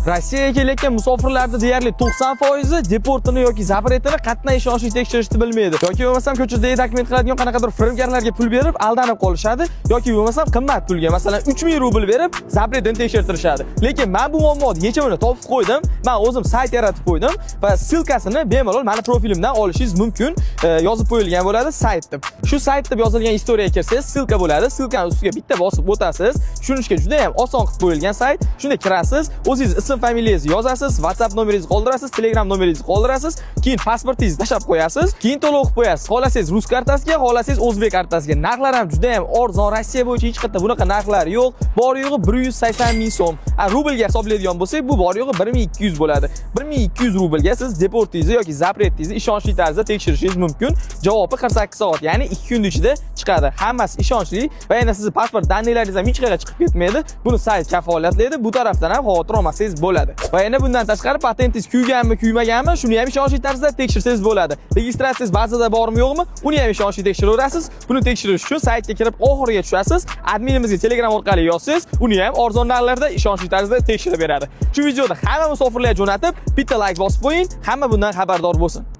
Rossiyaga kelayotgan musofirlarning deyarli 90% deportini yoki zapretini qat'iy ishonchli tekshirishni bilmaydi. Yoki bo'lmasam ko'chada dokument qiladigan qanaqadir firibgarlarga pul berib aldanib qolishadi yoki bo'lmasam qimmat pulga, masalan 3000 rubl berib zapretini tekshirtirishadi. Lekin men bu muammoni yechimini topib qo'ydim. Men o'zim sayt yaratib qo'ydim va silkasini bemalol meni profilimdan olishingiz mumkin. Yozib qo'yilgan bo'ladi sayt deb. Shu sayt deb yozilgan istoriyaga kirsangiz silka bo'ladi. Silkani ustiga bitta bosib o'tasiz. Tushunishga juda ham oson qilib qo'yilgan sayt. Shunda kirasiz, o'zingiz ism familiyangizni yozasiz, WhatsApp nomeringizni qoldirasiz, Telegram nomeringizni qoldirasiz, keyin pasportingizni tashlab qo'yasiz, keyin to'lov qilib qo'yasiz. Xohlasangiz rus kartasiga, xohlasangiz o'zbek kartasiga. Narxlar ham juda ham arzon. Rossiya bo'yicha hech qayerda bunaqa narxlar yo'q. Bor yo'g'i 180 ming so'm. Rublga hisoblaydigan bo'lsak, bu bor yo'g'i 1200 bo'ladi. 1200 rublga siz deportingizni yoki zapretingizni ishonchli tarzda tekshirishingiz mumkin. Javobi 48 soat, ya'ni 2 kun ichida chiqadi. Hammasi ishonchli va yana sizning pasport danliklaringiz ham hech qayerga chiqib ketmaydi. Buni sayt kafolatlaydi. Bu tarafdan ham xavotir olmasangiz bo'ladi. Va yana bundan tashqari patentingiz kuyganmi, kuymaganmi, shuni ham ishonchli tarzda tekshirsangiz bo'ladi. Registratsiyangiz bazada bormi, yo'qmi, uni ham ishonchli tekshiraverasiz. Buni tekshirish uchun saytga kirib oxiriga tushasiz. Adminimizga Telegram orqali yozsangiz, uni ham arzon narxlarda ishonchli tarzda tekshirib beradi. Shu videoda hamma musofirlarga jo'natib, bitta like bosib qo'ying, hamma bundan xabardor bo'lsin.